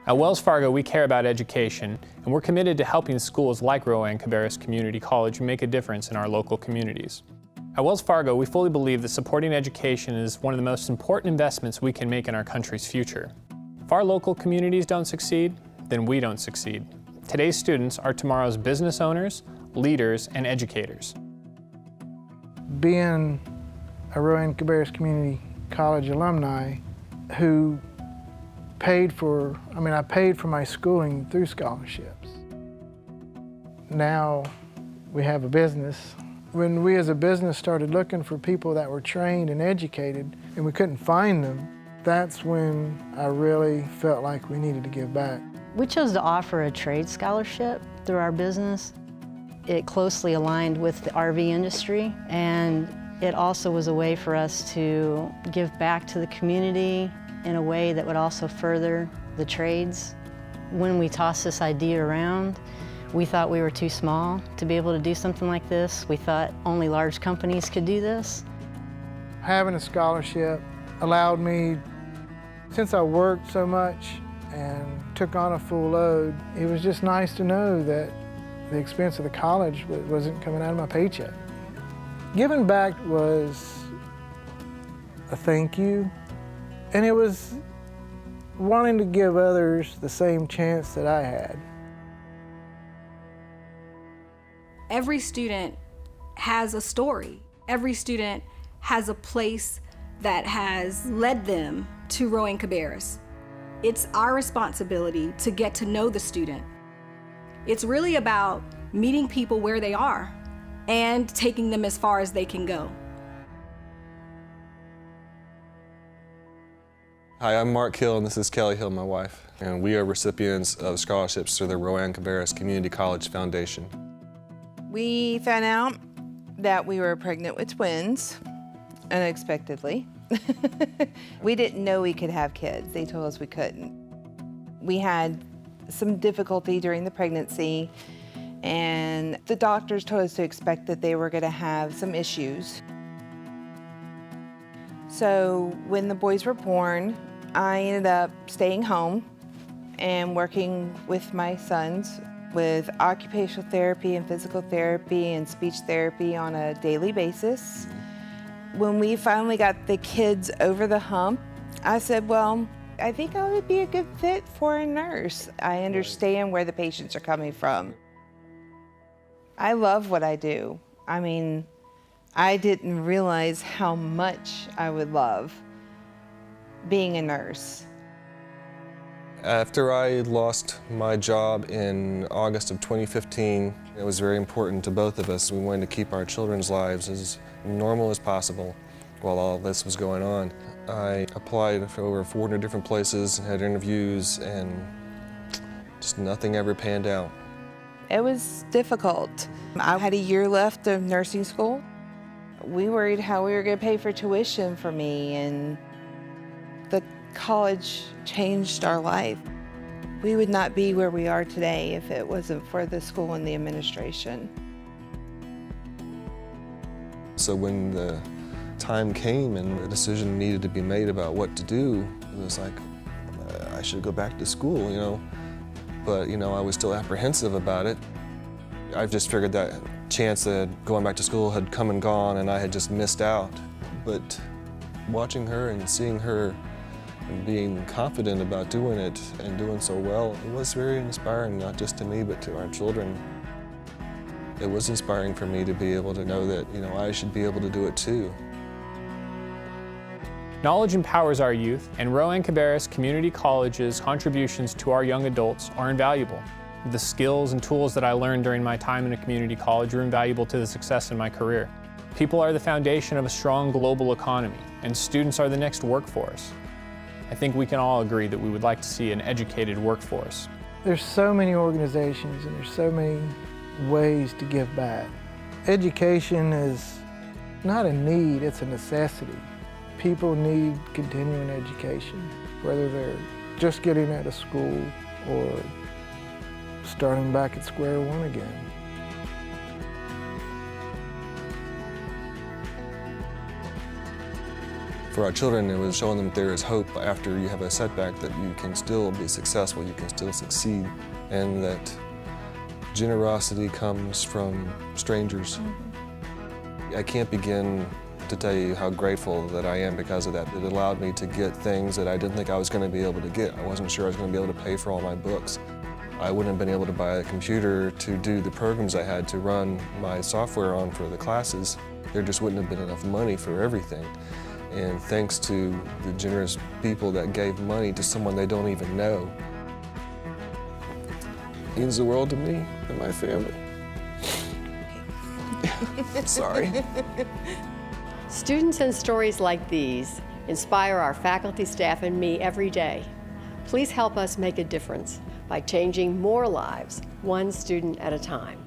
At Wells Fargo, we care about education, and we're committed to helping schools like Rowan-Cabarrus Community College make a difference in our local communities. At Wells Fargo, we fully believe that supporting education is one of the most important investments we can make in our country's future. If our local communities don't succeed, then we don't succeed. Today's students are tomorrow's business owners, leaders, and educators. Being a Rowan-Cabarrus Community College alumni who I paid for my schooling through scholarships. Now we have a business. When we as a business started looking for people that were trained and educated and we couldn't find them, that's when I really felt like we needed to give back. We chose to offer a trade scholarship through our business. It closely aligned with the RV industry, and it also was a way for us to give back to the community in a way that would also further the trades. When we tossed this idea around, we thought we were too small to be able to do something like this. We thought only large companies could do this. Having a scholarship allowed me, since I worked so much and took on a full load, it was just nice to know that the expense of the college wasn't coming out of my paycheck. Giving back was a thank you, and it was wanting to give others the same chance that I had. Every student has a story. Every student has a place that has led them to Rowan-Cabarrus. It's our responsibility to get to know the student. It's really about meeting people where they are and taking them as far as they can go. Hi, I'm Mark Hill, and this is Kelly Hill, my wife. And we are recipients of scholarships through the Rowan-Cabarrus Community College Foundation. We found out that we were pregnant with twins, unexpectedly. We didn't know we could have kids. They told us we couldn't. We had some difficulty during the pregnancy, and the doctors told us to expect that they were going to have some issues. So when the boys were born, I ended up staying home and working with my sons with occupational therapy and physical therapy and speech therapy on a daily basis. When we finally got the kids over the hump, I said, well, I think I would be a good fit for a nurse. I understand where the patients are coming from. I love what I do. I mean, I didn't realize how much I would love being a nurse. After I lost my job in August of 2015, it was very important to both of us. We wanted to keep our children's lives as normal as possible while all this was going on. I applied for over 400 different places, had interviews, and just nothing ever panned out. It was difficult. I had a year left of nursing school. We worried how we were going to pay for tuition for me, and the college changed our life. We would not be where we are today if it wasn't for the school and the administration. So when the time came and the decision needed to be made about what to do, it was like, I should go back to school, you know. But, you know, I was still apprehensive about it. I just figured that chance that going back to school had come and gone and I had just missed out. But watching her and seeing her and being confident about doing it and doing so well, it was very inspiring, not just to me, but to our children. It was inspiring for me to be able to know that, you know, I should be able to do it too. Knowledge empowers our youth, and Rowan-Cabarrus Community College's contributions to our young adults are invaluable. The skills and tools that I learned during my time in a community college are invaluable to the success in my career. People are the foundation of a strong global economy, and students are the next workforce. I think we can all agree that we would like to see an educated workforce. There's so many organizations and there's so many ways to give back. Education is not a need, it's a necessity. People need continuing education, whether they're just getting out of school or starting back at square one again. For our children, it was showing them there is hope after you have a setback, that you can still be successful, you can still succeed, and that generosity comes from strangers. I can't begin to tell you how grateful that I am because of that. It allowed me to get things that I didn't think I was going to be able to get. I wasn't sure I was going to be able to pay for all my books. I wouldn't have been able to buy a computer to do the programs I had to run my software on for the classes. There just wouldn't have been enough money for everything. And thanks to the generous people that gave money to someone they don't even know, it means the world to me and my family. Sorry. Students and stories like these inspire our faculty, staff, and me every day. Please help us make a difference by changing more lives, one student at a time.